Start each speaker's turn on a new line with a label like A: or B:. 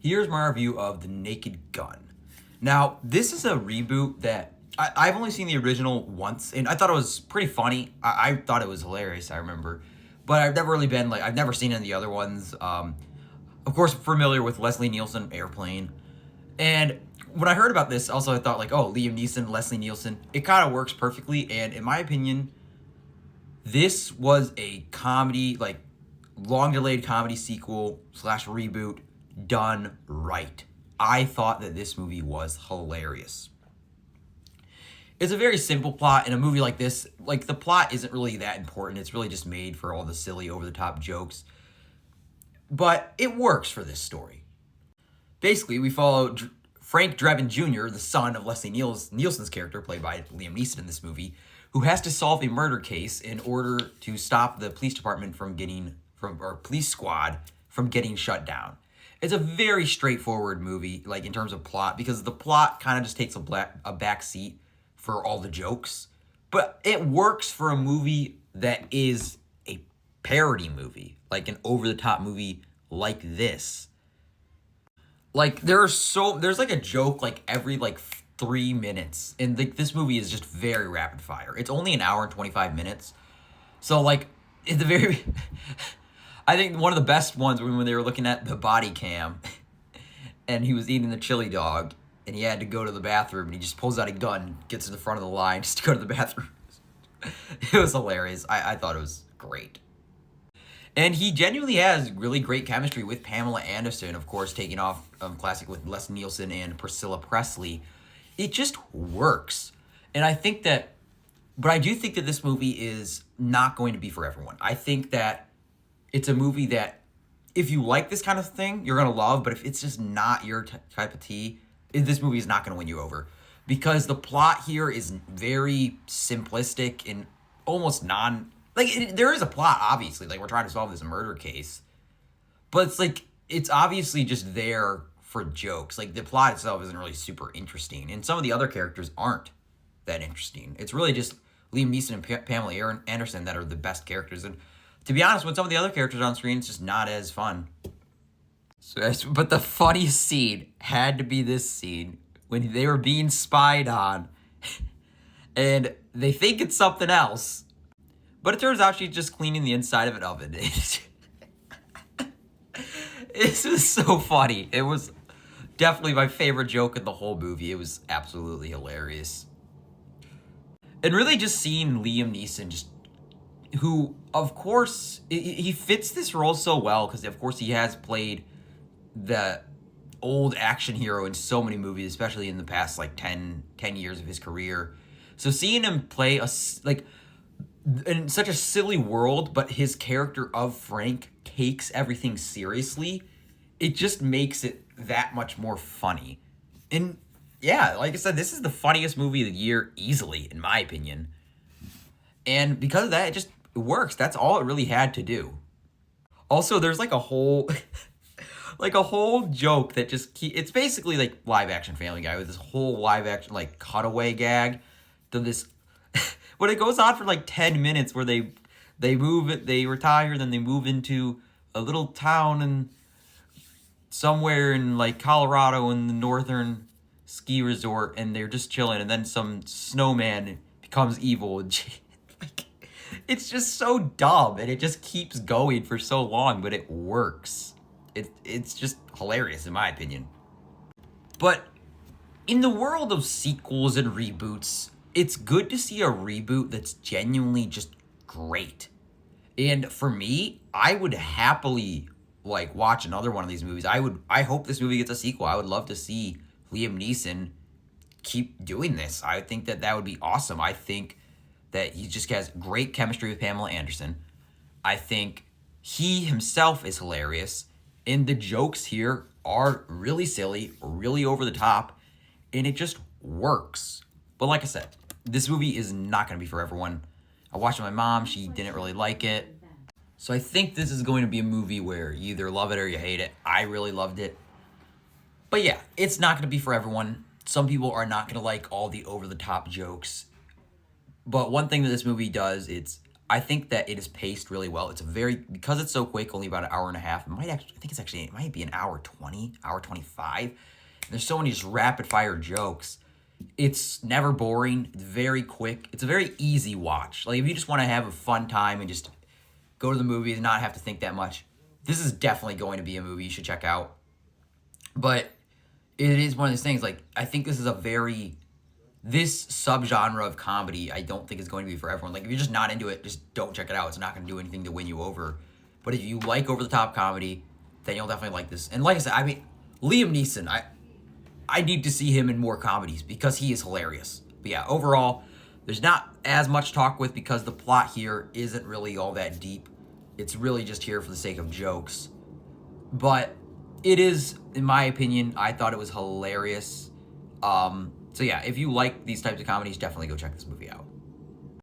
A: Here's my review of The Naked Gun. Now, this is a reboot that I've only seen the original once, and I thought it was pretty funny. I thought it was hilarious, I remember. But I've never really been, I've never seen any of the other ones. Of course, familiar with Leslie Nielsen, Airplane. And when I heard about this, also I thought, oh, Liam Neeson, Leslie Nielsen, it kind of works perfectly. And in my opinion, this was a comedy, long-delayed comedy sequel / reboot done right. I thought that this movie was hilarious. It's a very simple plot. In a movie like this, the plot isn't really that important. It's really just made for all the silly, over-the-top jokes. But it works for this story. Basically, we follow Frank Drebin Jr., the son of Leslie Nielsen's character, played by Liam Neeson in this movie, who has to solve a murder case in order to stop the police department police squad from getting shut down. It's a very straightforward movie, in terms of plot, because the plot kind of just takes a back seat for all the jokes. But it works for a movie that is a parody movie, an over-the-top movie like this. There's a joke, every, 3 minutes. And, this movie is just very rapid fire. It's only an hour and 25 minutes. So, at the very... I think one of the best ones when they were looking at the body cam and he was eating the chili dog and he had to go to the bathroom and he just pulls out a gun, gets to the front of the line just to go to the bathroom. It was hilarious. I thought it was great. And he genuinely has really great chemistry with Pamela Anderson, of course, taking off classic with Les Nielsen and Priscilla Presley. It just works. And I do think that this movie is not going to be for everyone. I think that it's a movie that if you like this kind of thing, you're going to love. But if it's just not your type of tea, this movie is not going to win you over. Because the plot here is very simplistic and almost there is a plot, obviously. We're trying to solve this murder case. But it's obviously just there for jokes. The plot itself isn't really super interesting. And some of the other characters aren't that interesting. It's really just Liam Neeson and Pamela Anderson that are the best characters. And to be honest, with some of the other characters on screen, it's just not as fun. But the funniest scene had to be this scene when they were being spied on and they think it's something else, but it turns out she's just cleaning the inside of an oven. This was so funny. It was definitely my favorite joke in the whole movie. It was absolutely hilarious. And really just seeing Liam Neeson who, of course, he fits this role so well because, of course, he has played the old action hero in so many movies, especially in the past, 10 years of his career. So seeing him play in such a silly world, but his character of Frank takes everything seriously, it just makes it that much more funny. And, yeah, like I said, this is the funniest movie of the year easily, in my opinion. And because of that, it works. That's all it really had to do. Also, there's a whole joke that it's basically live action Family Guy with this whole live action cutaway gag to this when it goes on for 10 minutes where they retire, then they move into a little town and somewhere in Colorado in the northern ski resort, and they're just chilling, and then some snowman becomes evil. It's just so dumb, and it just keeps going for so long, but it works. It's just hilarious, in my opinion. But in the world of sequels and reboots, it's good to see a reboot that's genuinely just great. And for me, I would happily watch another one of these movies. I hope this movie gets a sequel. I would love to see Liam Neeson keep doing this. I think that would be awesome. I think that he just has great chemistry with Pamela Anderson. I think he himself is hilarious. And the jokes here are really silly, really over the top, and it just works. But like I said, this movie is not going to be for everyone. I watched it with my mom. She didn't really like it. So I think this is going to be a movie where you either love it or you hate it. I really loved it. But yeah, it's not going to be for everyone. Some people are not going to like all the over-the-top jokes. But one thing that this movie does, it's I think that it is paced really well. It's a very, because it's so quick, only about an hour and a half. It might actually, I think it's actually, it might be an hour 20, hour 25. There's so many just rapid fire jokes. It's never boring. It's very quick. It's a very easy watch. Like if you just want to have a fun time and just go to the movies and not have to think that much, this is definitely going to be a movie you should check out. But it is one of those things, like, I think this is this subgenre of comedy, I don't think is going to be for everyone. Like, if you're just not into it, just don't check it out. It's not going to do anything to win you over. But if you like over-the-top comedy, then you'll definitely like this. And like I said, I mean, Liam Neeson, I need to see him in more comedies because he is hilarious. But yeah, overall, there's not as much talk with because the plot here isn't really all that deep. It's really just here for the sake of jokes. But it is, in my opinion, I thought it was hilarious. So yeah, if you like these types of comedies, definitely go check this movie out.